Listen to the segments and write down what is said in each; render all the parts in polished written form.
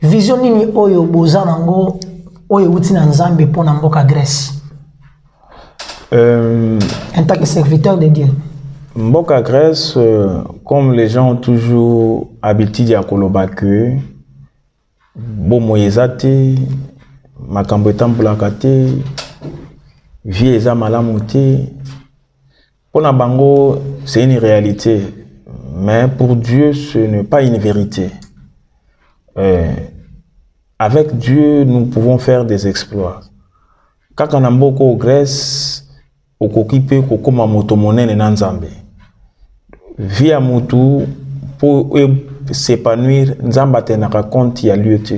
vision nini oyo bozanango oyo uti na Nzambe pona mboka Grèce en tant que serviteur de Dieu. Mboka Grèce, comme les gens ont toujours habitude à koloba que bon moyezate makambo etambulaka te vie eza malamu te pona bango c'est une réalité mais pour Dieu ce n'est pas une vérité. Avec Dieu nous pouvons faire des exploits. Kaka na mboka o Grèce okoki pe kokoma moto monene na Nzambe. Via mutu pour s'épanouir, Nzamba tenaka compte ya lieu te.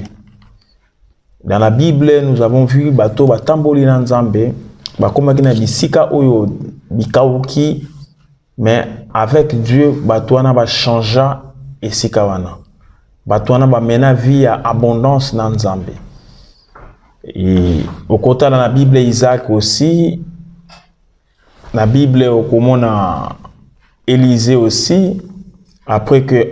Dans la Bible, nous avons vu bato batamboli na Nzambe, bakomaki na bisika oyo bikauki, mais avec Dieu bato wana ba changea esika wana. Bato wana ba mena vie ya abondance na Nzambe. Et au côté dans la Bible Isaac aussi, la Bible au komona Élisée aussi, après que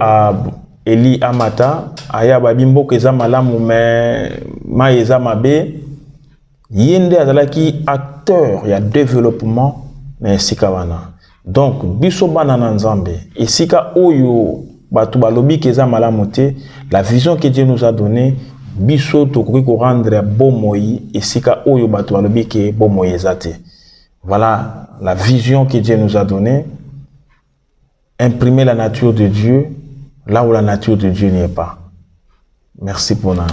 Eli Amata, aya babimbo keza malamu mais ma eza mabe, yende azalaki acteur ya développement na sika wana. Donc biso bana na Nzambe, esika oyo batu balobi keza malamu te, la vision que Dieu nous a donnée, biso tokoki ko rendre bon moyi esika oyo batu balobi ke bon moyi ezate. Voilà la vision que Dieu nous a donnée. Imprimer la nature de Dieu là où la nature de Dieu n'y est pas. Merci pour la...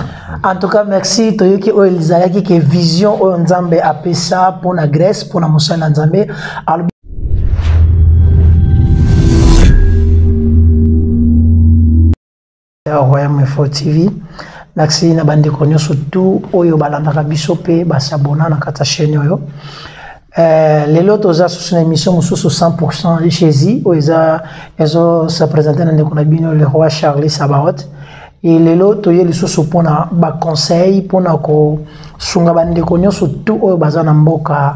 En tout cas, merci. Toyoki o Elizayaki que vision o Nzambe apesa pour la Grèce, pour la Moussa Nzambe. Royaume Info TV. Merci na bande konyo surtout oyo balandaka biso pe basabona na kata chaîne oyo. Les autres ont une émission sur 100% chez eux, ils ont se présenté dans le roi Charlie Sabaoth. Et les autres ont pour un conseil, pour un sunga bande konyo surtout au bazana mboka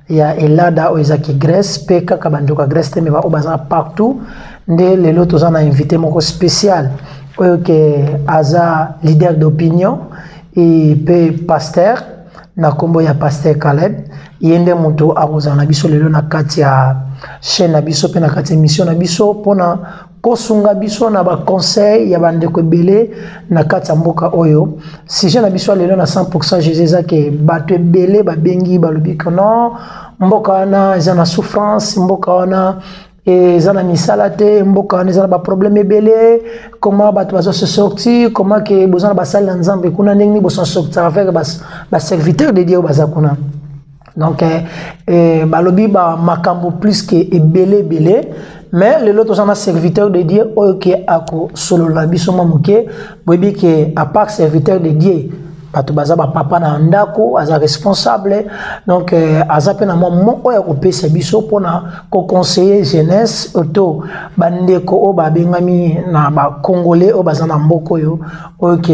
ya elada au ezaki Grèce, peka kabandoka Grèce te meba au bazana partout. Les autres ont invité mon spécial, que aza leader d'opinion et pe pasteur. Na kombo ya pasteur Caleb yende moto akozana biso lelo na kati ya chaîne na biso pe na kati ya mission na biso pona kosunga biso na ba conseil ya bandeko ebele na kati ya mboka oyo sujet na biso lelo na 100% Jésus ke bato ebele babengi balobi que non mboka wana eza na souffrance mboka wana eza na misala te mboka wana eza na ba problème ebele comment bato bazo se sortir comment que bozana basali na Nzambe kuna ndenge boso sortir avec ba serviteur de Dieu baza kuna donc balobi ba makambo plus que ebele mais le lot ozana serviteur de Dieu oyo ke ako solo la biso mamuke bobi ke à part serviteur de Dieu bato baza ba papa na ndako aza responsable donc aza pe na mo oya ko pesa biso pona ko conseiller jeunesse auto bandeko o ba bengami na ba congolais o baza na mboko yo OK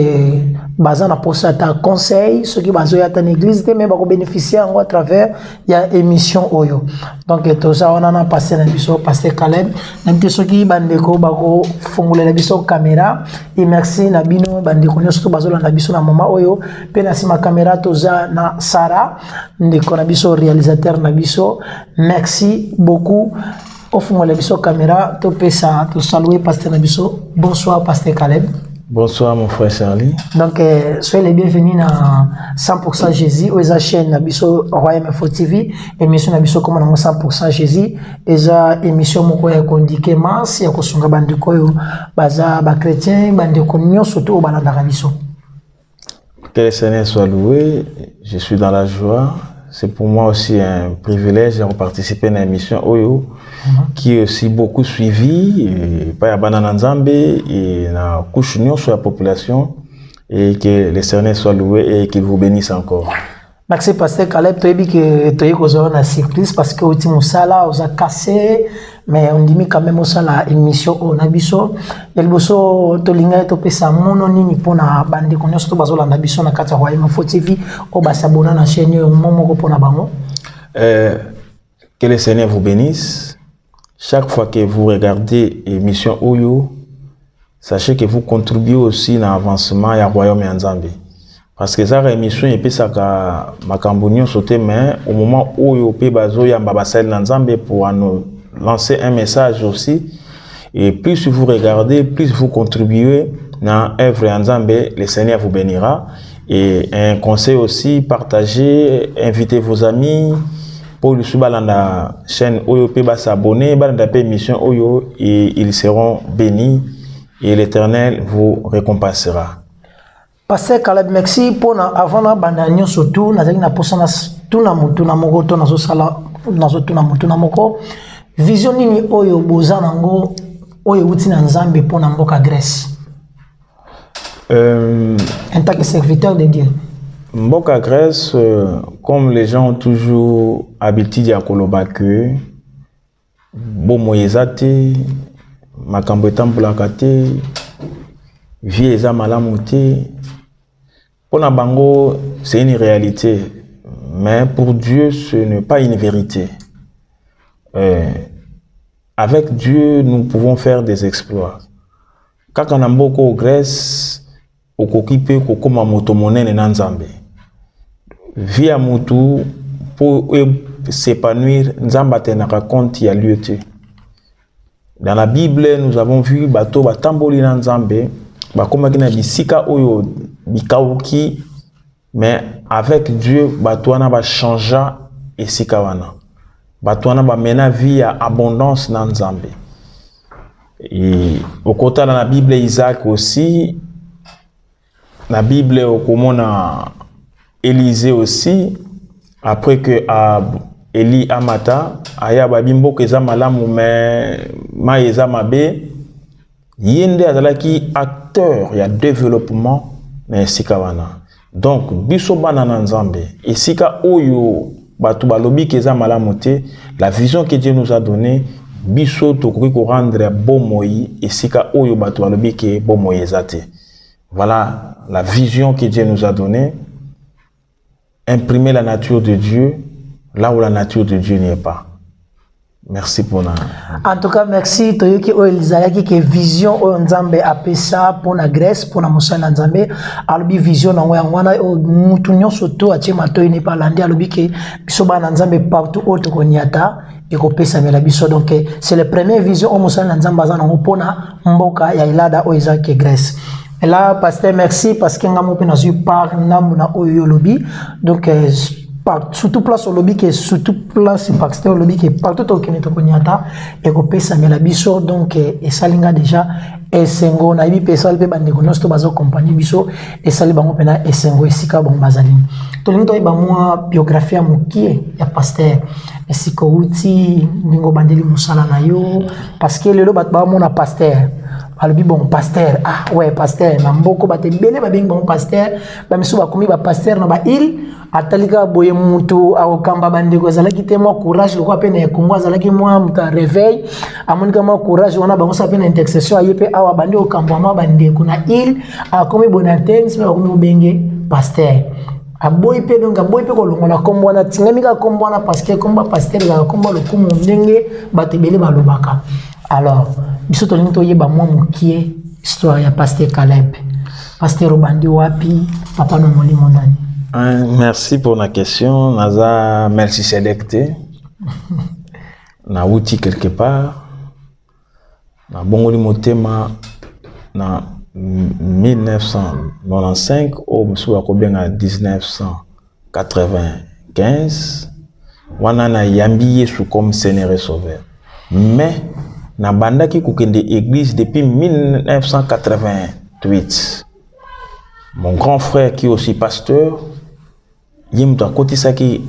baza na posa ta conseil ceux qui bazo ya ta église te mais ba ko bénéficier en à travers ya émission oyo donc to ça on a passé na biso pasteur Caleb même que ceux qui bandeko ba ko fongola la biso caméra et merci na bino bandeko nyonso bazo la biso na mama oyo pena sima caméra toza na Sarah ndeko na biso réalisateur na biso merci beaucoup au fond la biso caméra to pesa to saluer pasteur na biso bonsoir pasteur Caleb. Bonsoir mon frère Charlie. Donc soyez les bienvenus dans 100% Jésus aux chaîne na biso Royaume Info TV émission na biso comme na 100% Jésus eza émission moko ya kondiké mas ya kosunga bandeko yo baza ba chrétien bandeko nyonso to balandaka biso. Que le Seigneur soit loué, je suis dans la joie. C'est pour moi aussi un privilège de participer à une émission Oyo qui est aussi beaucoup suivie par Banana Nzambe et la couche sur la population et que le Seigneur soit loué et qu'il vous bénisse encore. Merci pasteur Caleb, tu as dit que tu as une surprise parce que tu as cassé, mais on dit quand même que la émission au Nabiso. Il y a des linga to pesa mono nini pona bande ko nyosto bazola Nabiso na kata Royaume Info TV o basabona na chaîne momo ko pona bango. Que le Seigneur vous bénisse. Chaque fois que vous regardez l'émission Oyo, sachez que vous contribuez aussi à l'avancement du royaume de Nzambe. Parce que ça émission et puis ça makambonio sauté mais au moment où yo pe bazo ya mbabasel Nzambe pour nous lancer un message aussi. Et plus vous regardez, plus vous contribuez dans l'œuvre Nzambe, le Seigneur vous bénira. Et un conseil aussi, partagez, invitez vos amis pour le suivre dans la chaîne OYOP, s'abonner, dans la émission OYO, et ils seront bénis et l'Éternel vous récompensera. Pasteur Caleb, merci pour avant la bande surtout, nous avons posé tout na mutu na moko to na sala na tout na mutu na moko vision nini oyo bozanango oyo uti na Nzambe pour na mboka Grèce. En tant que serviteur de Dieu. Mboka Grèce, comme les gens ont toujours habitué à koloba que bon moyezate, makambo etambulaka te, vie eza malamu te. Pour na bango, c'est une réalité, mais pour Dieu, ce n'est pas une vérité. Avec Dieu, nous pouvons faire des exploits. Quand on a beaucoup en Grèce, okokipe kokoma moto monene na Nzambe. Via mutu pour s'épanouir, Nzamba tenaka compte ya lieu te. Dans la Bible, nous avons vu bato batamboli na Nzambe, bakoma kina bisika oyo bikauki, mais avec Dieu, bato wana ba changea esika wana. Bato wana ba mena vie ya abondance na Nzambe. Et au côté de la Bible, Isaac aussi, la Bible au komona Élisée aussi, après que Eli Amata, aya babimbo keza malamu mais ma eza mabe, yende azalaki acteur ya développement na esika wana. Donc biso bana na Nzambe, esika oyo batu balobi keza malamu te, la vision que Dieu nous a donnée, biso tokoki ko rendre bomoi esika oyo batu balobi ke bomoi ezate. Voilà la vision que Dieu nous a donnée. Imprimer la nature de Dieu là où la nature de Dieu n'est pas. Merci pour la... En tout cas, merci. Toyoki Oelizayaki qui vision o Nzambe apesa pour la Grèce, pour la Moussala Nzambe. Alobi vision na wana mutunyo soto achema to ne pas landi alobi ke bisoba Nzambe partout autre konyata et ko pesa mela biso. Donc c'est la première vision o Moussala Nzambe za na pona mboka ya ilada o Isaac Grèce. Et là, pasteur, merci parce que nous avons par namuna oyo lobby. Donc, surtout place au lobby qui est surtout place pasteur lobby qui est partout au Kenya Tokonyata et qu'on peut s'amener biso. Donc, et ça linga déjà et sengo na ibi pesal pe bande konosto bazo compagnie biso et sali bango pena et sengo esika bon bazali. To linga to moi biographie mukie ya pasteur esiko uti ningo bandeli musala na yo parce que le lo bat ba mona pasteur. Alors bon pasteur ah ouais pasteur na mboko bate bele ba bing bon pasteur ba misu ba komi ba pasteur na ba il atalika boye mutu au kamba bande ko zalaki te mo courage le ko pena kongo zalaki mo muta réveil amonika mo courage ona ba ngosa pena intercession ayepe awa bande o kamba mo bande ko na il a komi bonatense ba komi benge pasteur aboy pe donc aboy pe ko longola kombo na tingamika kombo na parce que komba pasteur la kombo le kumu ndenge bate bele ba lobaka. Alors, biso to linto yeba mwa mukie histoire ya pasteur Caleb. Pasteur Obandi wapi, papa no molimo nani? Merci pour la question. Naza merci sélecté. Na outil quelque part. Na bongoli motema na 1995 au msuwa kobenga 1995. Wana na yambi Yesu comme Seigneur et Sauveur. Mais na bandaki kokende église depuis 1988. Mon grand frère qui est aussi pasteur, yimta kotisaki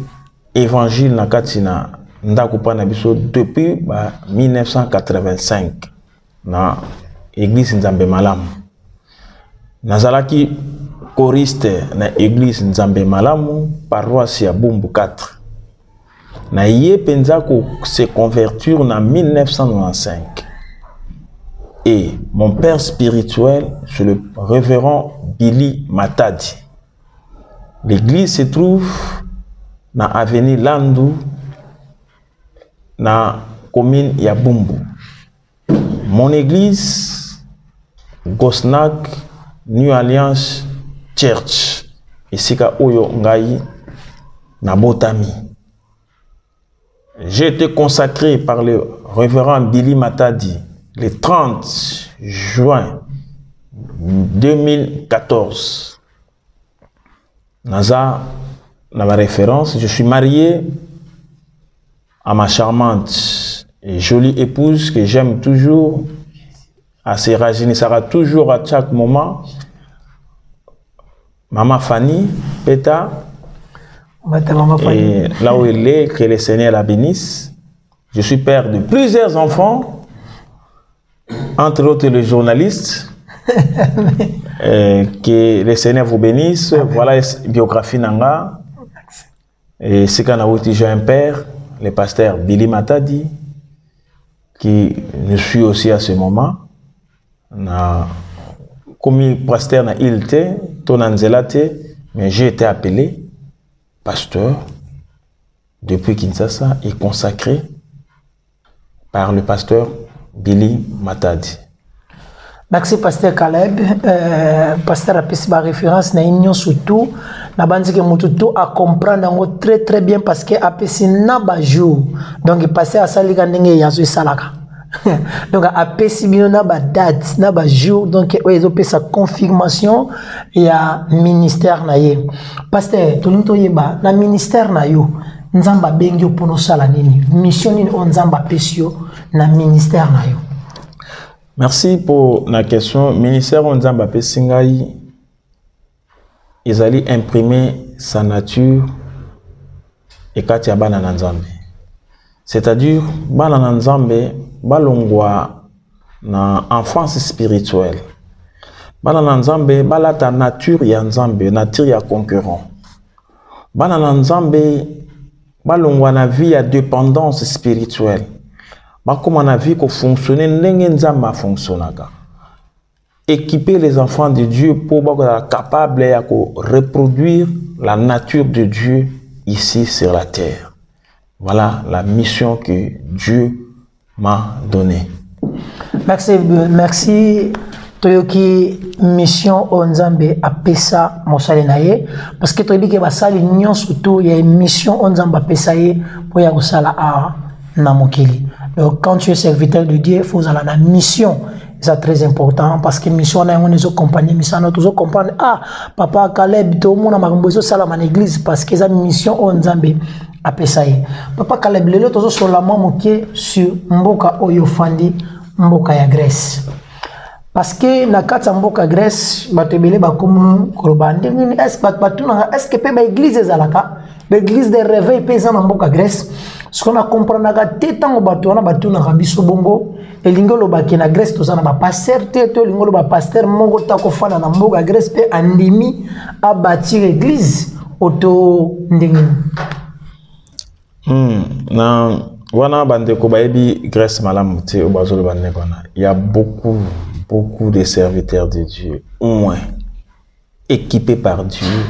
évangile na katina ndako pana biso depuis 1985 na église Nzambe Malamu. Nazalaki choriste na église Nzambe Malamu, paroisse ya Bumbu 4. Na ye penzako se convertir en 1995. Et mon père spirituel, c'est le révérend Billy Matadi. L'église se trouve dans l'avenue Landu, dans la commune Yabumbu. Mon église Gosnak New Alliance Church. Isika Oyo Ngai Nabotami. J'ai été consacré par le révérend Billy Matadi le 30 juin 2014. Naza, dans ma référence, je suis marié à ma charmante et jolie épouse que j'aime toujours. À ses ragines, ça sera toujours à chaque moment. Maman Fanny, Peta. Et là où elle est, que le Seigneur la bénisse. Je suis père de plusieurs enfants, entre autres le journaliste. Que le Seigneur vous bénisse. Amen. Voilà la biographie Nanga. Et c'est quand j'ai un père, le pasteur Billy Matadi, qui nous suit aussi à ce moment. Comme pasteur na Ilte, Tonanzelate, mais j'ai été appelé pasteur depuis Kinshasa et consacré par le pasteur Billy Matadi. Merci pasteur Caleb. Pasteur a pris ma référence na union surtout na bandi que mututu à comprendre très bien parce que a pris na ba jour donc pasteur a sali kandenge yazo salaka donc a pris bino na ba date na ba jour donc ils ont pris sa confirmation et a ministère na ye pasteur tolunto yeba na ministère na yo nzamba bengi opono sala nini mission ni on nzamba pesio na ministère na yo. Merci pour la question. Ministère Onzamba Pesingaï, ils allaient imprimer sa nature et Katia Banananzambe. C'est-à-dire, Banananzambe, Balongwa, na enfance spirituelle. Banananzambe, Balata nature yanzambe, nature ya concurrent. Banananzambe, Balongwa na vie ya dépendance spirituelle. Comme on a vu que fonctionner, n'engenza fonctionnaga. Équiper les enfants de Dieu pour être capable de reproduire la nature de Dieu ici sur la terre. Voilà la mission que Dieu m'a donnée. Merci. Toyoki mission Onzambe a pesa mosalenaye parce que tu dis que basali nyon surtout il y a une mission Onzambe a pesaye pour ya sala a namokili. Donc, quand tu es serviteur de Dieu, il faut avoir la mission. C'est très important parce que mission, on a une compagnie, mission, on a comprendre. Ah, papa Caleb, tout le monde a besoin de salam en église parce que c'est une mission, on Zambé a pesaye. Papa Caleb, le lot sur la main sur Mboka Oyofandi, Mboka ya Grèce. Parce que na kata Mboka Grèce, batebele ba comme Korobande, est-ce que peut l'église ezalaka, l'église des réveils paysan na Mboka Grèce. Ce qu'on a compris, c'est que tant que on a battu na Rabiso Bongo, et l'ingolo ba qui na Grèce tout ça na ba pasteur, tout l'ingolo ba pasteur mongo ta ko fana na Mboka Grèce pe andimi a bâtir l'église auto ndingini. Na wana bande ko baebi Grèce malamu te obazolo bande kona. Il y a beaucoup de serviteurs de Dieu, au moins équipés par Dieu,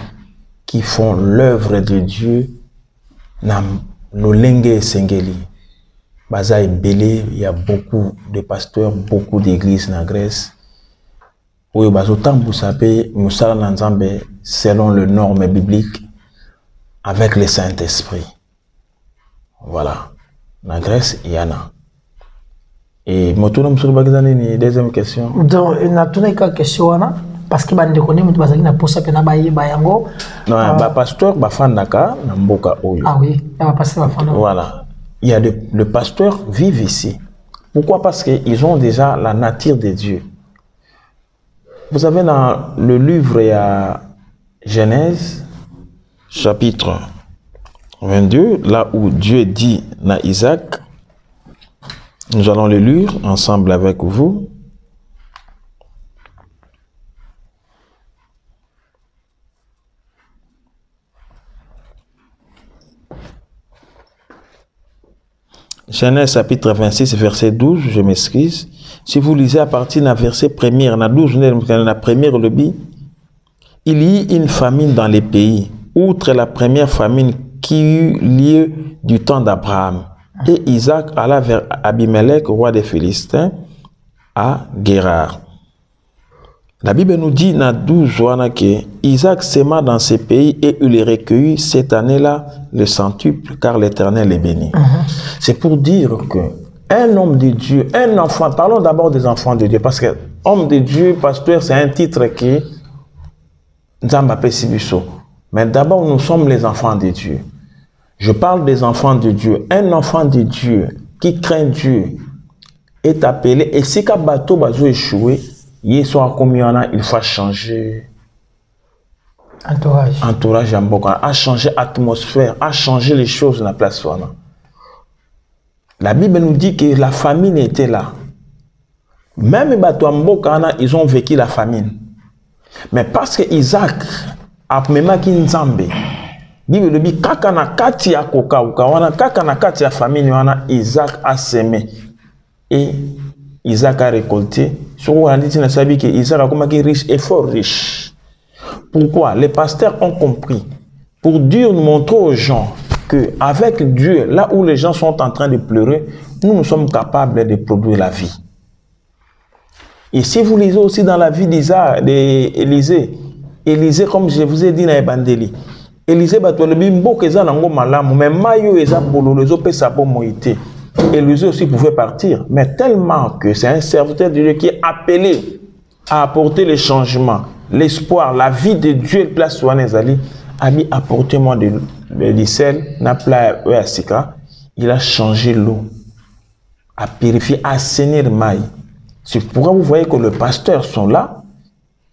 qui font l'œuvre de Dieu. Lolenge Sengeli, Bazaï Belé, il y a beaucoup de pasteurs, beaucoup d'églises en Grèce. Oui, Bazotam Boussape, Moussala Nanzambe, selon les normes bibliques, avec le Saint-Esprit. Voilà. En Grèce, il y en a. Et Motonom sur Bagzani, deuxième question. Donc, il y a une question. Parce que bande connaît mutu bazaki na posa pe na baye bayango non ba pasteur ba fandaka na mboka oyo. Ah oui, il y a pasteur ba fandaka. Voilà, il y a le pasteur vivent ici. Pourquoi? Parce qu'ils ont déjà la nature de Dieu. Vous savez dans le livre il y a Genèse chapitre 22 là où Dieu dit na Isaac, nous allons le lire ensemble avec vous. Genèse chapitre 26, verset 12, je m'excuse. Si vous lisez à partir de la verset première, la 12, la première le dit, il y eut une famine dans les pays, outre la première famine qui eut lieu du temps d'Abraham. Et Isaac alla vers Abimelech, roi des Philistins, à Guérar. La Bible nous dit dans 12 que Isaac sema dans ce pays et il recueillit cette année-là le centuple car l'Éternel est béni. C'est pour dire que un homme de Dieu, un enfant, parlons d'abord des enfants de Dieu parce que homme de Dieu, pasteur, c'est un titre qui Nzamba Pesibiso. Mais d'abord, nous sommes les enfants de Dieu. Je parle des enfants de Dieu. Un enfant de Dieu qui craint Dieu est appelé et si qu'un bateau va échouer, il faut changer entourage a changé l'atmosphère, a changé les choses dans la place. La Bible nous dit que la famine était là. Même les bateaux ils ont vécu la famine. Mais parce que Isaac a même Nzambe, Bible dit kakana kati ya koka wana kakana kati ya famine wana Isaac a semé et Isaac a récolté. Sur on dit que Isaac a comme riche et fort riche. Pourquoi? Les pasteurs ont compris pour dire nous montrer aux gens que avec Dieu, là où les gens sont en train de pleurer, nous sommes capables de produire la vie. Et si vous lisez aussi dans la vie d'Élisée, Élisée, comme je vous ai dit dans l'Evangile, Élisée batolobi mboka eza nango malamu mais mayo eza bololo ezope sabo moïté. Élisée aussi pouvait partir, mais tellement que c'est un serviteur de Dieu qui est appelé à apporter les changements, l'espoir, la vie de Dieu place sur Nezali, a mis apporter-moi du sel, n'a pas Sika, il a changé l'eau, a purifié, a assainir maï. C'est pourquoi vous voyez que les pasteurs sont là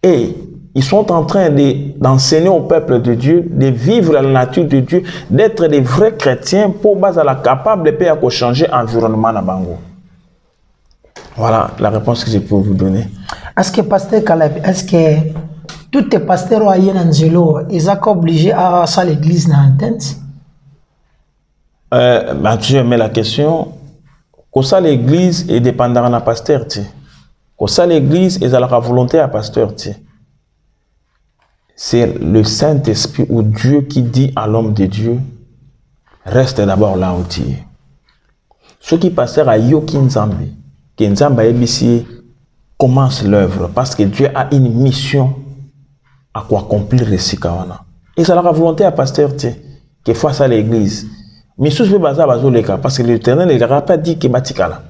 et ils sont en train d'enseigner au peuple de Dieu, de vivre la nature de Dieu, d'être des vrais chrétiens pour baser la capable de changer l'environnement na bango. Voilà la réponse que je peux vous donner. Est-ce que pasteur Caleb, est-ce que tous les pasteurs à Angelo, ils sont obligés à ça l'église dans l'antenne? Tu mets la question. Quand ça l'église est dépendant d'un pasteur, quand ça l'église est à la volonté à pasteur, c'est le Saint-Esprit ou Dieu qui dit à l'homme de Dieu, reste d'abord là où tu es. Ceux qui passent à Yoki Nzambi, que Nzamba Ebisi commence l'œuvre parce que Dieu a une mission à quoi accomplir le Sikawana. Et c'est la volonté à pasteur qui face à l'église. Mais sous ce bazar bazoleka parce que l'Éternel il n'a pas dit que batikala.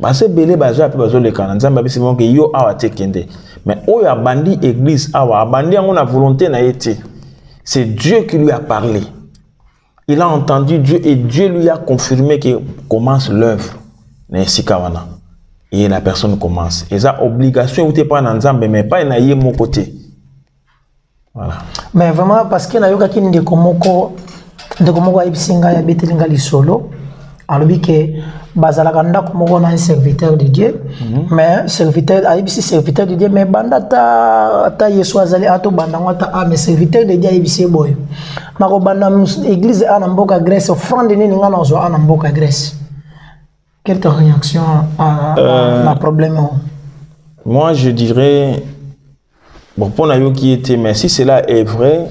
Parce que belé bazar pe bazoleka Nzamba Ebisi bon que yo awate kende. Mais oyo abandi église awa abandi on a volonté na été. C'est Dieu qui lui a parlé. Il a entendu Dieu et Dieu lui a confirmé qu'il commence l'œuvre. Et la personne commence. Et ça obligation ou pas dans Nzambe mais pas na yé mon côté. Voilà. Mais vraiment parce que na yoka kini de komoko ibisinga ya betelinga li solo. Alors que bazalaka ndako moko na un serviteur de Dieu, mais serviteur aibisi serviteur de Dieu mais banda ta Yesu azali ato banda ngata mais serviteur de Dieu aibisi boy. Mako banda église ana mboka Grèce offrande nini ngana ozo ana mboka Grèce. Quelle est ta réaction à la problème? Moi je dirais bon pour Nayo qui était mais si cela est vrai,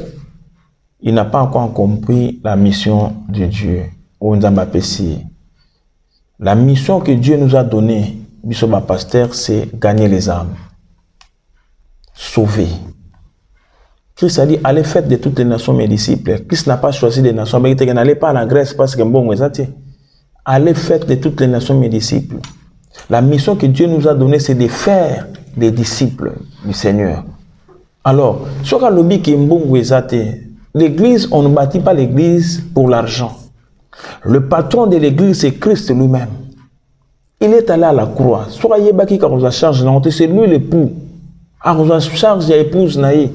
il n'a pas encore compris la mission de Dieu. La mission que Dieu nous a donnée, Bissoba Pasteur, c'est gagner les âmes, sauver. Christ a dit, allez faites de toutes les nations mes disciples. Christ n'a pas choisi des nations, mais il n'allez pas en Grèce parce que bon, allez faites de toutes les nations mes disciples. La mission que Dieu nous a donnée, c'est de faire des disciples du Seigneur. Alors, sur le lobby qui est bon, l'église, on ne bâtit pas l'église pour l'argent. Le patron de l'église, c'est Christ lui-même. Il est allé à la croix. Soyez baki quand on a charge, c'est lui l'époux. Ah, on a charge l'épouse naïe.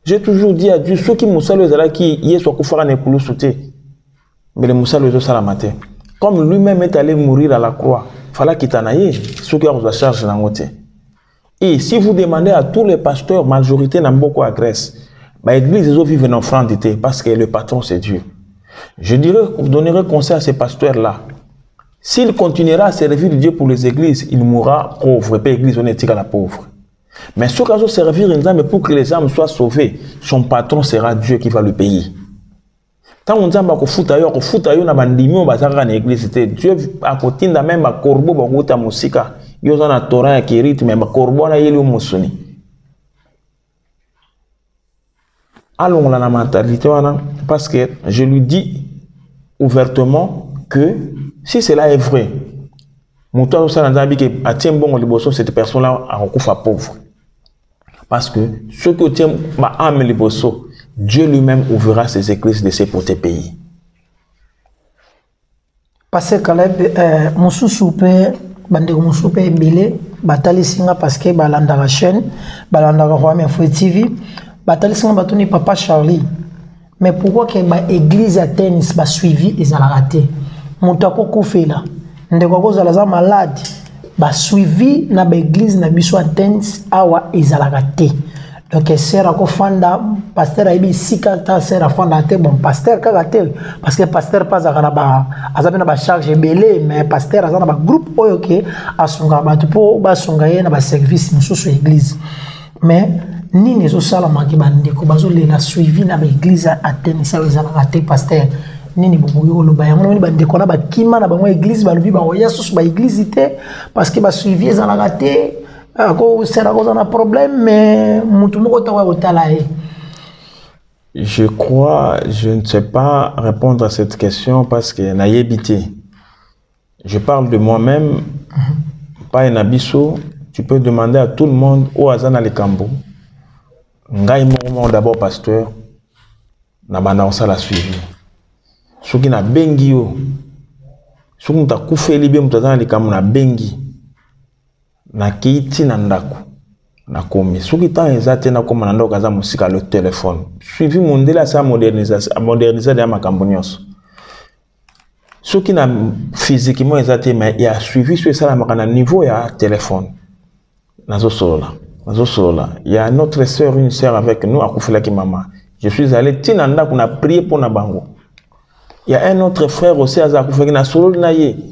J'ai toujours dit à Dieu, ceux qui moussent les ala qui y est soit koufara ne poulou sauter. Mais les moussales les salamate. Comme lui-même est allé mourir à la croix, fallait qu'il t'en aille. Ceux qui ont la charge l'angoté. Et si vous demandez à tous les pasteurs, majorité n'a beaucoup à Grèce, l'église ils vivent une offrande parce que le patron c'est Dieu. Je dirais, vous donnerez conseil à ces pasteurs-là. S'il continuera à servir Dieu pour les églises, il mourra pauvre. Et pas l'église, on est à la pauvre. Mais ce cas où servir une âme pour que les âmes soient sauvées, son patron sera Dieu qui va le payer. Tant on dit que fout ailleurs, na bandimi on bazaka na église, c'était Dieu à côté même ba corbeau ba gota musika. Yo za na Torah qui rythme mais ba corbeau na yeli musuni. allons la mentalité, parce que je lui dis ouvertement que si cela est vrai, cette personne-là a recours pauvre. Parce que ce que tient âme liboso, Dieu lui-même ouvrira ses églises de ses potés pays. Parce que Caleb, Moussou Soupé, Bandego Moussoupe Bélé, Batali Singa parce que Balandara chaîne, Balandara Royaume Info TV, Batali Singa Batoni Papa Charlie. Mais pourquoi que l'église à tennis va suivi et ça l'a raté? Moutako Koufé là, Ndeko Zalaza malade, va suivi na l'église na biso à tennis awa et ça l'a raté. Donc c'est à fanda pasteur a ibi sikata c'est à fanda te bon pasteur kagate parce que pasteur pas à ba azabena ba charge belé mais pasteur azana ba groupe oyo ke asunga ba tupo ba sunga ye na ba service mususu église mais nini zo sala maki bande ko bazo lela suivi na ba église à tenisa ezala raté pasteur nini bobuyo lo ba yango ni bande ko na ba kima na ba mo église ba lobi ba oya susu ba église te parce que ba suivi ezala raté. Je crois, je ne sais pas répondre à cette question parce que naïebité. Je parle de moi-même, pas un abisso. Tu peux demander à tout le monde au Azana le Cambo. Ngai mo d'abord pasteur, na banda on la suivi. Ce qui na bengi yo, ce qui t'a koufé libé mutazana le Cambo na bengi. Na kiti na ndako na komi soki tant ezate na koma na ndako kaza musika le téléphone suivi mondela sa moderniser ya makambo nyonso soki na physiquement ezate mais ya suivi sur ça na niveau ya téléphone nazo solola il y a notre sœur, une sœur avec nous akufela ki mama je suis allé tina ndako na prier pour na bango il y a un autre frère aussi akufela na solo na ye.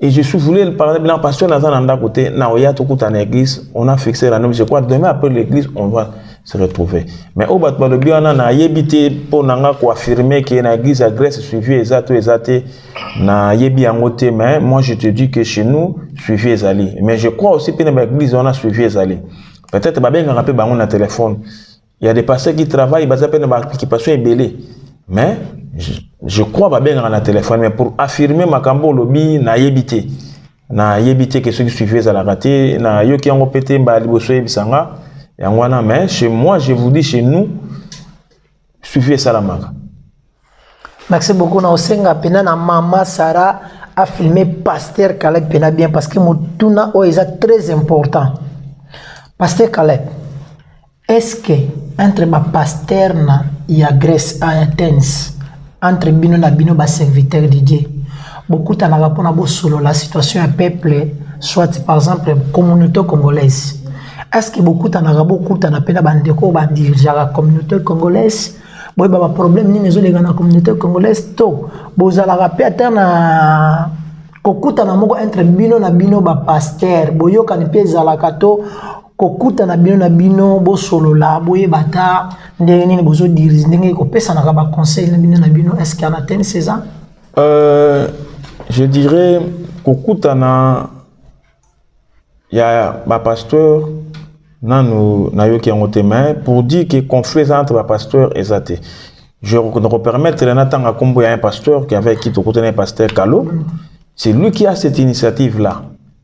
Et je voulais parler de pasteur Nazan côté, na oya to kuta na église, on a fixé la norme. Je crois demain après l'église, on va se retrouver. Mais au battement de biana na yebité pour nanga ko affirmer que na église à Grèce suivi exact na yebi angote mais moi je te dis que chez nous suivi ezali. Mais je crois aussi que na église on a suivi ezali. Peut-être ba ben rappel bango na téléphone. Il y a des pasteurs qui travaillent, ba zape na qui passent belé. Mais je crois pas bien dans le téléphone, mais pour affirmer ma cambo lobby na yebité que ceux qui suivaient à la raté na yo qui ont pété ba liboso ebisanga yangwana mais chez moi je vous dis chez nous suivez Salamaka. Merci beaucoup na osenga pena na mama Sarah a filmé pasteur Caleb pena bien parce que mutuna o est très important. Pasteur Caleb, est-ce que entre ma pasteur na ya Grèce à Athènes entre bino na bino ba serviteur de Dieu beaucoup t'en a pour na bo solo la situation un peuple soit par exemple communauté congolaise est-ce que beaucoup t'en a beaucoup t'en a pena bande ko ba diriger la communauté congolaise boy ba problème ni nezo lega na communauté congolaise to bozala rapete na kokuta na moko entre bino na bino ba pasteur boyoka ni peza la kato kokuta na bino bo solo la boye bata ndenge nini bozo diriger ndenge ko pesa na ba conseil na bino est-ce qu'il y en a ten c'est ça je dirais kokuta na ya ba pasteur na yo ki ngote mais pour dire que conflit entre ba pasteur et zate je ne permettre na tanga kombo ya un pasteur qui avait qui kokuta na pasteur Kalo c'est lui qui a cette initiative là.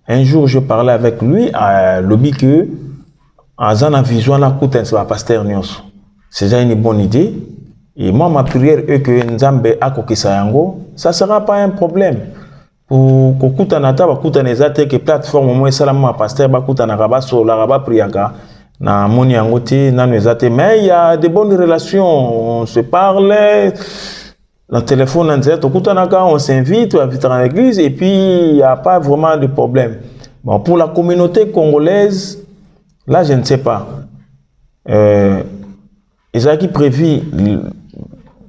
Un jour je parlais avec lui à lobby que Azana vision la coûte un pasteur nyonso. C'est déjà une bonne idée. Et moi, ma prière est que Nzambe akokisa yango, ça sera pas un problème. Pour kokuta nata bakuta nezate que plateforme moi salama pasteur bakuta na raba so la raba priaka na moni yango te na nezate mais il y a de bonnes relations, on se parle le téléphone internet okuta naka on s'invite à inviter à l'église et puis il y a pas vraiment de problème. Bon pour la communauté congolaise là, je ne sais pas. Ils ont prévu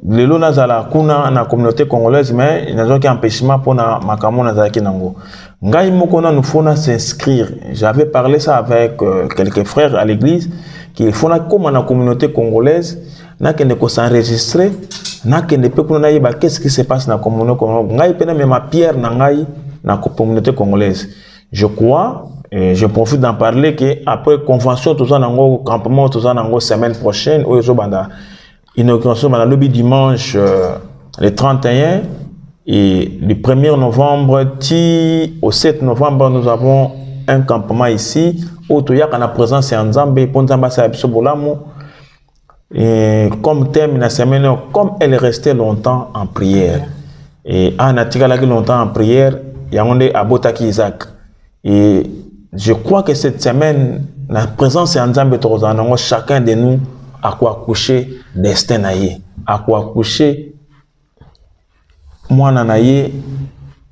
le lot nazala kuna na communauté congolaise, mais ils n'ont aucun empêchement pour na makamo nazala kinango. Ngai mokona nous faut s'inscrire. J'avais parlé ça avec quelques frères à l'église qu'il faut na comme na communauté congolaise na kende ko s'enregistrer na kende pe kuna na qu'est-ce qui se passe na communauté congolaise. Ngai pena même ma pierre na ngai na communauté congolaise. Je crois Et je profite d'en parler que après convention tout ça nango campement tout ça nango semaine prochaine au banda inauguration banda lobby dimanche le 31 et le 1er novembre au 7 novembre nous avons un campement ici où il y a la présence en Nzambe pour Nzamba sa biso bolamu. Et comme thème la semaine, comme elle est restée longtemps en prière et en atika longtemps en prière, il y a un abotaki Isaac. Et je crois que cette semaine, la présence en Nzambe Torozanango, chacun de nous a quoi coucher destin naïe, a quoi coucher moi nanaïe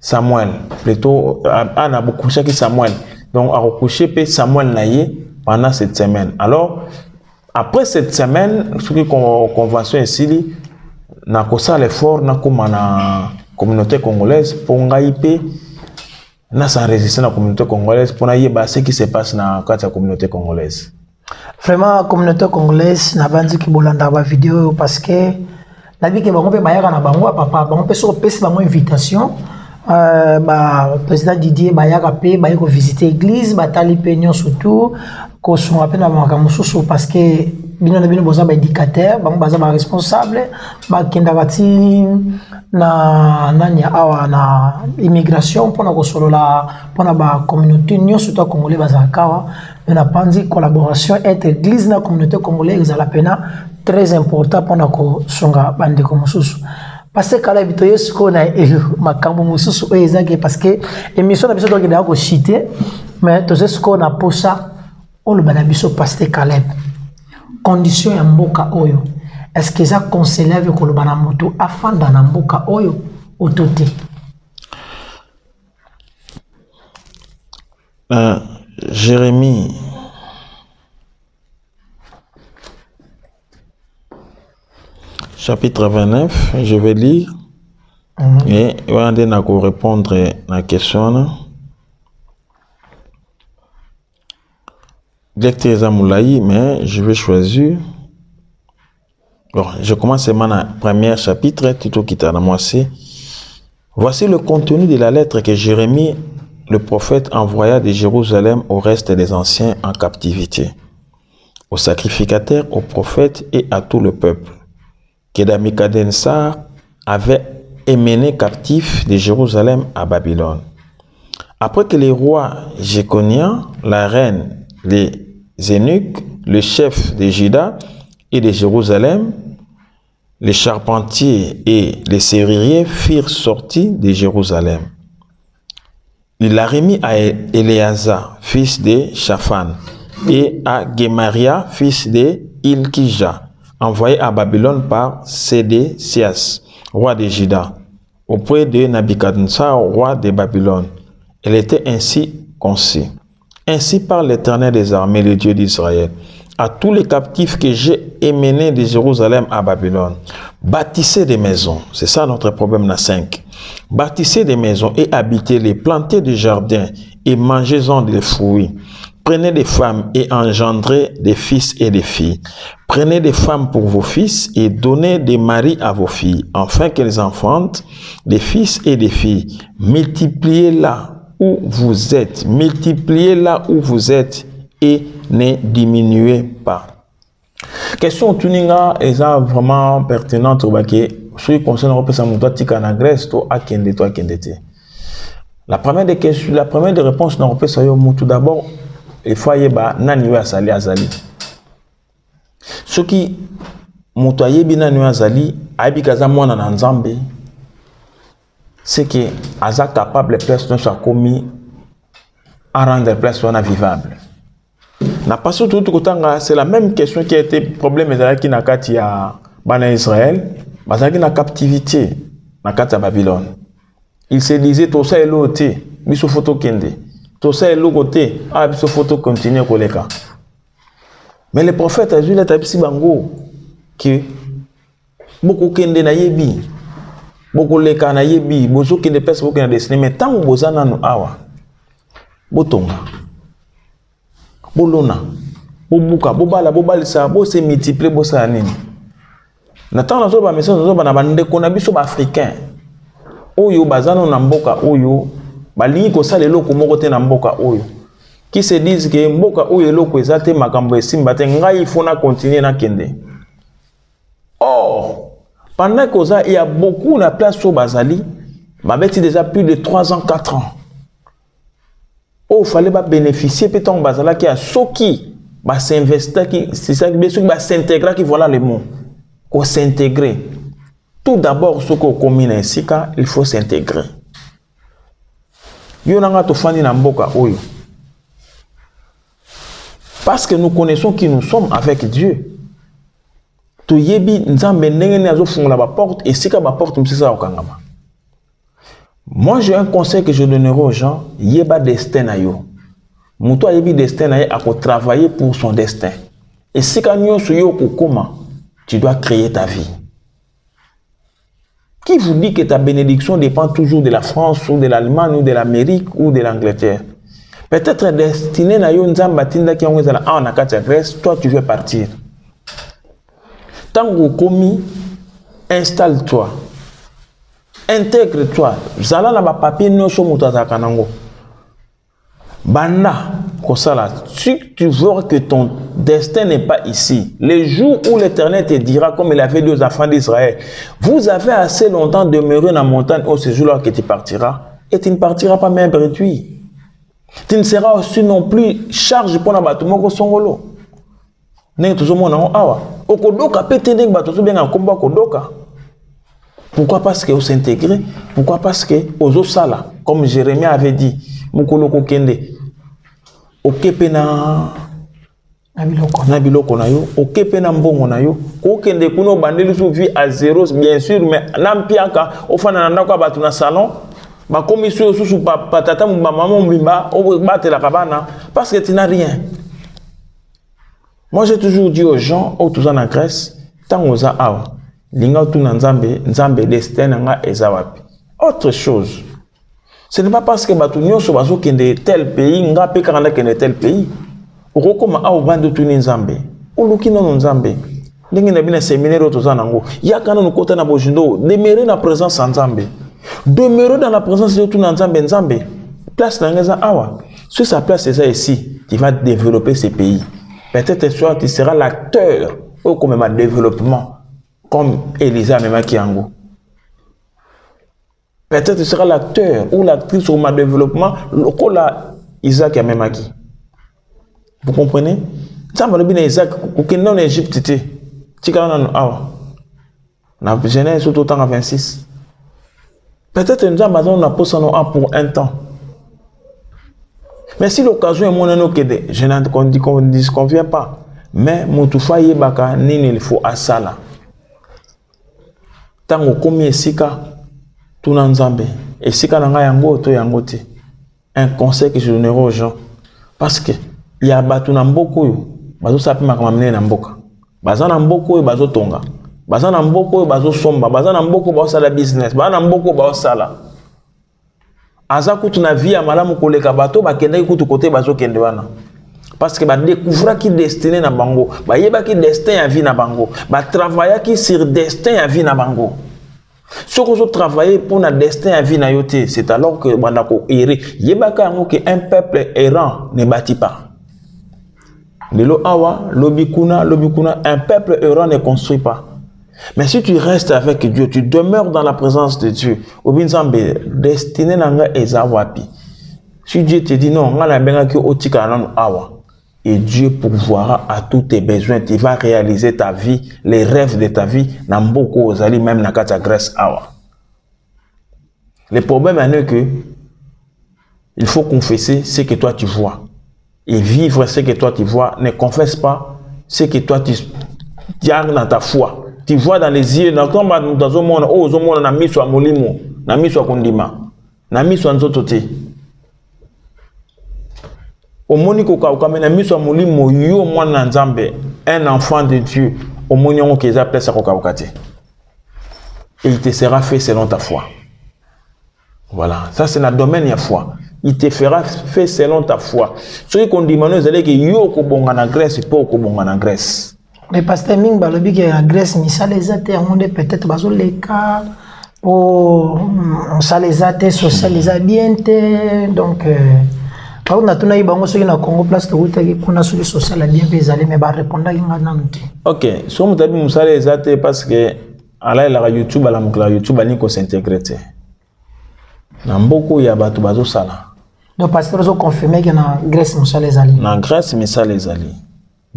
Samuel, plutôt Anna beaucoup couché Samuel. Donc a coucher pe Samuel naïe pendant cette semaine. Alors après cette semaine, ce qui est convention ici, na kosa l'effort na la communauté congolaise pour ngaipe na sans résister la communauté congolaise pour na yeba ce qui se passe dans la communauté congolaise. Vraiment la communauté congolaise n'a pas dit que bolanda ba vidéo parce que la vie que bango pe bayaka na bango papa bango pe sur pesi bango invitation président Didier bayaka pe bayako visiter église batali peignon surtout ko son appel na makambo susu parce que bino na bino boza ba éducateur bango baza ba responsable ba kenda bati na nanya awa na immigration pona ko solola pona ba communauté nyo surtout congolais baza kawa na panzi collaboration entre église na communauté congolaise za la pena très important pona ko songa bande ko mususu parce que kala bito yesu ko na makambo mususu ezake parce que émission na biso donc da ko citer mais to yesu ko na posa o le banabiso pasteur Caleb condition ya mboka oyo est-ce que ça conseiller avec le banamoto afanda na mboka oyo otote Jérémie chapitre 29, je vais lire et on va répondre à la question. Lecteur Moulaï, mais je vais choisir. Bon, je commence dans le premier chapitre, tout qui est dans moi. Voici le contenu de la lettre que Jérémie, le prophète, envoya de Jérusalem au reste des anciens en captivité, aux sacrificateurs, aux prophètes et à tout le peuple, que Nebuchadnezzar avait émené captif de Jérusalem à Babylone. Après que les rois Jéconia, la reine, les eunuques, le chef de Juda et de Jérusalem, les charpentiers et les serruriers furent sortis de Jérusalem. Il l'a remis à Éléazar, fils de Shaphan, et à Gemaria, fils de Ilkija, envoyé à Babylone par Sédécias, roi de Juda, auprès de Nabuchodonosor, roi de Babylone. Elle était ainsi conçue. Ainsi parle l'Éternel des armées, le Dieu d'Israël, à tous les captifs que j'ai émenés de Jérusalem à Babylone. Bâtissez des maisons, c'est ça notre problème, na 5. Bâtissez des maisons et habitez-les, plantez des jardins et mangez-en des fruits. Prenez des femmes et engendrez des fils et des filles. Prenez des femmes pour vos fils et donnez des maris à vos filles, afin qu'elles enfantent des fils et des filles. Multipliez là où vous êtes, multipliez là où vous êtes et ne diminuez pas. Question tuninga est vraiment pertinente parce que ce qui concerne la Grèce, la première des questions, la première des réponses tout d'abord, il faut y nani azali azali. Ce qui mutoye binani azali, abikaza mwana na Nzambe, c'est que aza capable de personne soit commis à rendre la personne vivable. Na pas surtout c'est la même question qui a été problème qui na kati ya bana Israël, bazaki na captivité na kati ya Babylone. Il se disait tout ça est l'autre, biso photo kende. Tout ça est l'autre côté, ah biso photo continue koleka. Mais le prophète a dit la tabisi bango que beaucoup kende na yebi. Beaucoup leka na yebi, bozo kende pesa beaucoup na destiné mais tant bozana no awa. Botonga. Bolona, bobuka, bobalisa, bo se multiplier, bo sa nini. Nathan na zo ba message zo ba na bande ko na biso ba africain. Oyo bazano na mboka oyo, balingi ko sala eloko moko te na mboka oyo. qui se disent que mboka ou yelo kwezate makambo esimba te ngai il faut na continuer na kende. Or, pendant que ça, il y a beaucoup de place sur Bazali, babeti déjà plus de 3 ans, 4 ans. Oh, il fallait bénéficier peut-être Bazala qui a soki, bah s'investir qui, c'est ça bien sûr bah s'intégrer qui voilà le mot. Qu'on s'intégrer. Tout d'abord ce qu'on commune ici il faut s'intégrer. Yo nanga to fandi na mboka oyo. Parce que nous connaissons qui nous sommes avec Dieu. To yebi nzambe ndenge ne azo fungola ba porte et sika ba porte msisa okangama. Moi j'ai un conseil que je donnerai aux gens, yeba destin na yo. Muto yebi destin na ye a travailler pour son destin. Et sika nyonso yo kokoma, tu dois créer ta vie. Qui vous dit que ta bénédiction dépend toujours de la France ou de l'Allemagne ou de l'Amérique ou de l'Angleterre? Peut-être destiné na yo nzamba tinda ki ngweza na na kati ya Grèce, toi tu veux partir. Tant que commis, installe-toi, intègre-toi. Zala na ba papier nyonso muto azaka nango. Banda kosala, si tu vois que ton destin n'est pas ici, le jour où l'Éternel te dira, comme il a fait aux enfants d'Israël, vous avez assez longtemps demeuré dans la montagne au séjour que tu partiras, et tu ne partiras pas même réduit. Tu ne seras aussi non plus charge pour la bâtiment que songolo. Pourquoi? Parce que vous s'intégrez. Pourquoi? Parce que aux osala, comme Jérémie avait dit, Mukoloko kende, okepe na biloko na yo, okepe na mbongo na yo, kokende kuno bandeli sou vie à zéro, bien sûr, mais nampiaka, ofana na ndako batu na salon, ba komisio sous patata maman mbimba, o batela kabana, parce que tu n'as rien. Moi j'ai toujours dit aux gens, au tout en Grèce, tant aux awa, linga tu na nzambe, nzambe destin nga ezawapi. Autre chose. Ce n'est pas parce que batu nyonso bazo kende tel pays, nga pe karanda kende tel pays. Okokoma awo bando tu ni nzambe. Oluki no nzambe. Ndenge na bina séminaire otoza nango. Yakana no kota na bojindo, demeurer na présence en nzambe. Demeurer dans la présence de tout nzambe nzambe. Place na ngeza awa. Sur sa place c'est ça ici, tu vas développer ces pays. Peut-être soit tu seras l'acteur au comme ma développement comme Elisa Memaki Ango. Peut-être tu seras l'acteur ou l'actrice au ma développement lokola Isaac Memaki. Vous comprenez? Ça m'a dit Isaac aucun en Égypte tu kana awa. Na Genèse surtout temps à 26. Peut-être nous avons na posa no pour un temps. Mais si l'occasion est mon que je n'en disconviens pas. Mais Moutoufa yebaka nini il faut asala. Tango komi esika tuna nzambe. Esika nanga yango to yango te. Un conseil que je donnerai aux gens. Parce que il y a batu na mboko yo. Bazo sapi makamamene na mboka. Baza na mboko yo bazo tonga. Baza na mboko yo bazo somba. Baza na mboko bazo sala business. Baza na mboko bazo sala. Aza kutu na vie ya malamu koleka bato bakenda kutu kote bazo kende wana. Parce que ba découvrir qui destiné na bango, ba yeba qui destin ya vie na bango, ba travailler qui sur destin ya vie na bango. Ce que vous travaillez pour na destin ya vie na yote, c'est alors que bandako errer. Yeba ka ngo que un peuple errant ne bâtit pas. Lelo awa lobikuna, un peuple errant ne construit pas. Mais si tu restes avec Dieu, tu demeures dans la présence de Dieu. Obinzambe, destiné nanga ezawapi. Si Dieu te dit non, ngala benga ki otika nanu awa. Et Dieu pourvoira à tous tes besoins. Tu vas réaliser ta vie, les rêves de ta vie. Namboko ozali même na kata Grèce awa. Le problème est que il faut confesser ce que toi tu vois. Et vivre ce que toi tu vois. Ne confesse pas ce que toi tu gardes dans ta foi. Tu vois dans les yeux, dans le monde, oh, au monde, na miso a molimo, na miso a kondima, na miso a nzotote. Au moniko kaukame, na miso a molimo, yo mwana nzambe, un enfant de Dieu, au moniongo qui est appelé sa kokaukate. Et il te sera fait selon ta foi. Voilà, ça c'est le domaine de la foi. Il te fera fait selon ta foi. Ceux qui ont dit, c'est que yo kobonga na Grèce, pas kobonga na Grèce. Mais pasteur Ming balobi que la Grèce misala les athées on est peut-être bazo les cas pour on ça les athées social les ambientes donc Par contre, on a eu bango ceux qui na Congo place de route qui qu'on a sur les social à bien pésalé mais ba répondre qui nga nanti. OK, so mo tabi musala ezate parce que ala la YouTube ala mukla YouTube ani ko s'intégrer. Na mboko ya bato bazo sala. Donc pasteur zo confirmer que na Grèce musala ezali. Na Grèce musala ezali.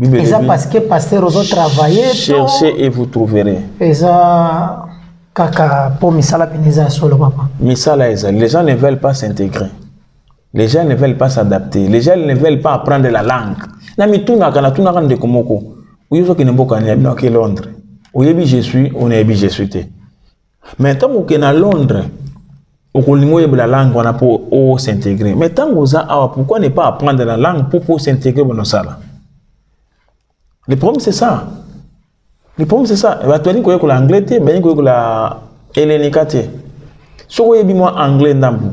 Et ça parce que pasteur zo travailler. Cherchez et vous trouverez. Et ça kaka pour misala peneza solo papa. Misala ezali, les gens ne veulent pas s'intégrer. Les gens ne veulent pas s'adapter. Les gens ne veulent pas apprendre la langue. Nami tunga kana tunga kan de komoko. Uyo ki nemboka ni abino ke Londres. Oyebi je suis, on est je suis té. Mais tant que na Londres, au kolingo yeb la langue on a pour s'intégrer. Mais tant que pourquoi ne pas apprendre la langue pour s'intégrer dans sala? Le problème c'est ça. Le problème c'est ça. Va toi ni ko yokola anglais té, ben ko yokola hellenique té. So yebi moi anglais ndambu.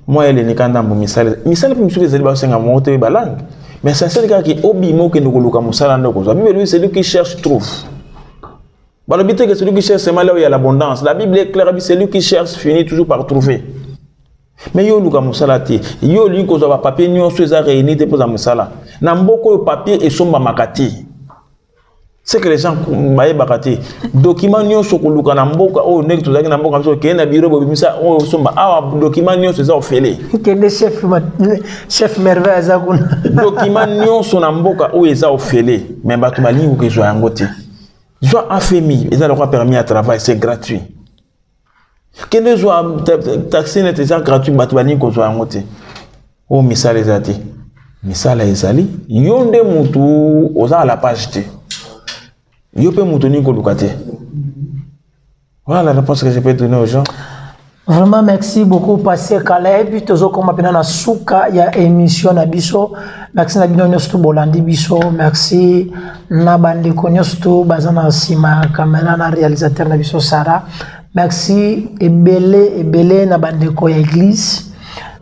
Moi, elle est née quand même misale. Misale pour monsieur les élèves c'est un mot de langue. Mais ça c'est le cas qui obi mo que nous colocons misale dans quoi. La Bible lui c'est lui qui cherche trouve. Bah le but est que celui qui cherche c'est là où il y a l'abondance. La Bible est claire, c'est lui qui cherche finit toujours par trouver. Mais yo luka misala ti. Yo lui ko za papier nyo so za réunir te pour za misala. Na mboko papier et somba makati. C'est que les gens baye bakati document nyonso ko luka na mboka o nek to zaki na mboka so ke na bureau bobimisa o somba awa document nyonso za ofele que le chef merveille za kuna document nyonso na mboka o eza ofele mais bato balingo ke zo yango te zo afemi eza le permis à travail c'est gratuit que ne zo taxi net eza gratuit bato balingo zo yango te o misala ezati misala ezali yonde mutu oza à la page te. Voilà la réponse que je peux donner aux gens. Vraiment, merci beaucoup, Pasteur Caleb. Puis, toujours comme appelé dans souka, il y a émission à Bisso. Merci na bino nyosto bolandi Bisso. Merci na bande konyosto bazana sima caméra na réalisateur na Bisso Sarah. Merci ebele na bande ko ya église.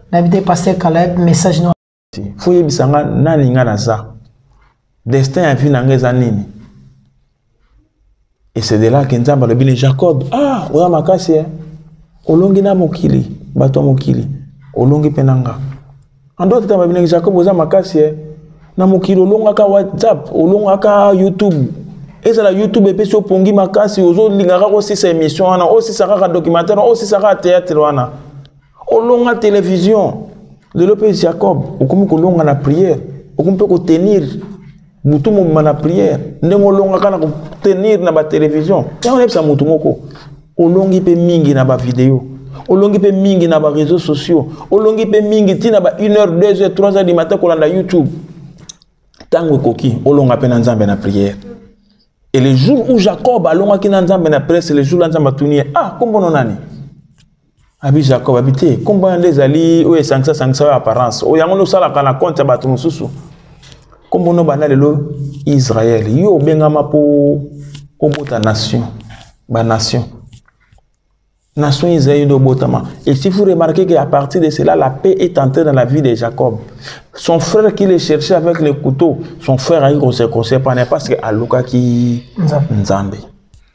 Na bide Pasteur Caleb message no. Foye bisanga nani nga na za. Destin a vu na ngeza nini. Et c'est de là que Nzamba le bini Jacob. Ah, oya makasi eh. Olongi na mokili, bato mokili. Olongi penanga. Ando tata bini Jacob oya makasi eh. Na mokili olonga ka WhatsApp, olonga ka YouTube. Et ça la YouTube et puis sur pongi makasi ozo lingara aussi ces émissions wana, aussi ça ka documentaire, aussi ça ka théâtre wana. Olonga télévision. Le Lopez Jacob, okomi ko longa na prière, okomi ko tenir mutu mo mana prière ndenge olonga kana ko tenir na ba télévision ya on epsa mutu moko olongi pe mingi na ba vidéo olongi pe mingi na ba réseaux sociaux olongi pe mingi tina ba 1h 2h 3h du matin kolanda YouTube tango koki olonga pe na nzambe na prière et le jour où Jacob alonga ki na nzambe na prière c'est le jour là nzamba tuni ah kombono nani abi Jacob habité kombono ndezali o esangisa apparence o yango no sala kana compte ba tumususu comme on a lelo Israël, yo bengama po obota nation, ba nation. Nation Israël do botama. Et si vous remarquez qu'à partir de cela, la paix est entrée dans la vie de Jacob. Son frère qui le cherchait avec le couteau, son frère a eu qu'on se conseille parce que aluka ki Nzambe.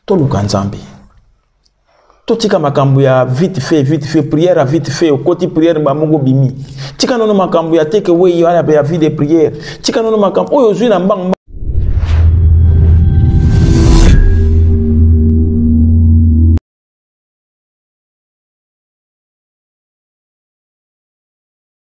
To luka Nzambe. Totika makambu ya vite fait, prière à vite fait, au côté prière mbamongo bimi. Tika nono makambu ya take away ya vie de prière. Tika nono makambu oyo zui na mbang